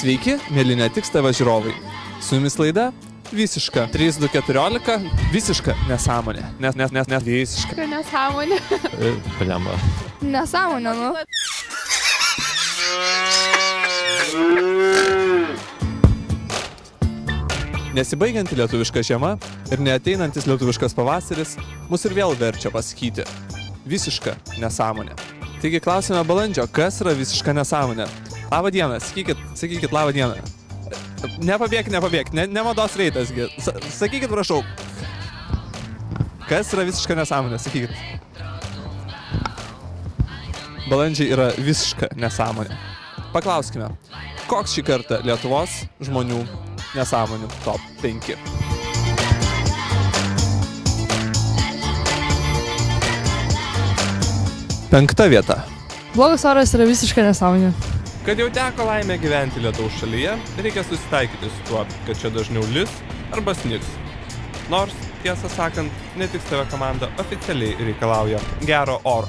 Sveiki, mėly Netiks TV žiūrovai. Su jumis laida Visiška 3214 visiška nesąmonė. Visiška nesąmonė. Blemba. Nesąmonė, nu. Nesibaigianti lietuviška žiema ir neateinantis lietuviškas pavasaris mus ir vėl verčia pasakyti visiška nesąmonė. Taigi klausime balandžio, kas yra visiška nesąmonė? Labą dieną, sakykit labą dieną. Nepabėk, ne mados reitasgi. Sakykit, prašau. Kas yra visiška nesąmonė, sakykit. Balandžiai yra visiška nesąmonė. Paklauskime, koks šį kartą Lietuvos žmonių nesąmonių top 5? Penkta vieta. Blogas oras yra visiška nesąmonė. Kad jau teko laimė gyventi Lietuvos šalyje, reikia susitaikyti su tuo, kad čia dažniau lis arba snigs. Nors, tiesą sakant, Netiks TV komanda oficialiai reikalauja gero oro.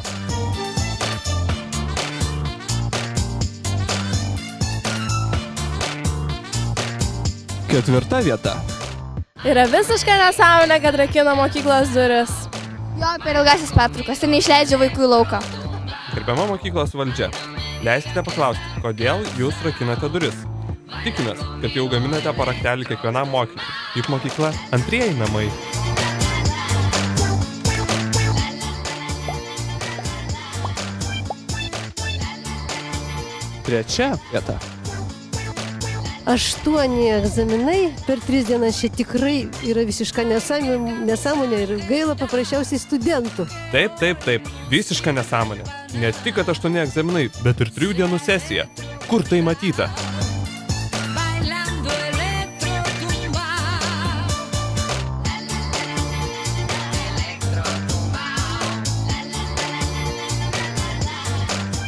Ketvirta vieta. Yra visiška nesąmonė, kad rakina mokyklos duris. Jo, per ilgasis pertraukas ir neišleidžia vaikų į lauką. Gerbiama mokyklos valdžia, leiskite paklausti, kodėl jūs rakinate duris. Tikimės, kad jau gaminate paraktelį kiekvienam mokiniui, juk mokykla antrieji namai. Trečia vieta. 8 egzaminai per 3 dienas čia tikrai yra visiška nesąmonė ir gaila paprasčiausiai studentų. Taip, visiška nesąmonė. Ne tik, kad 8 egzaminai, bet ir 3 dienų sesija. Kur tai matyta?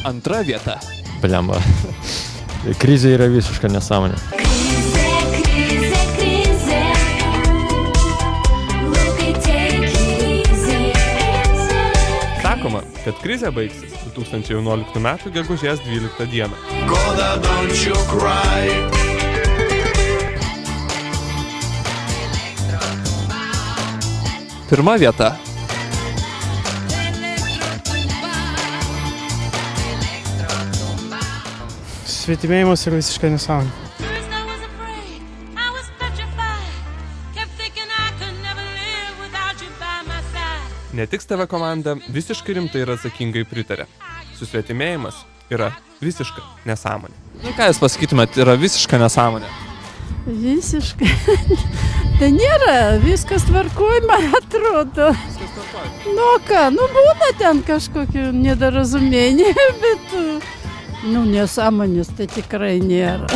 Antra vieta. Blemba. Krizė yra visiška nesąmonė. Sakoma, kad krizė baigsis 2011 m. gegužės 12 dieną. Pirma vieta. Svetimėjimas yra visiškai nesąmonė. Netiks TV komanda visiškai rimtai ir atsakingai pritarė. Susvetimėjimas yra visiška nesąmonė. Ką jūs pasakytumėt, yra visiška nesąmonė? Visiškai. Tai nėra, viskas tvarkoj, man atrodo. Viskas tvarkoj. Nu ką, būna ten kažkokių nedarazumėjimų, bet nesąmonės tai tikrai nėra.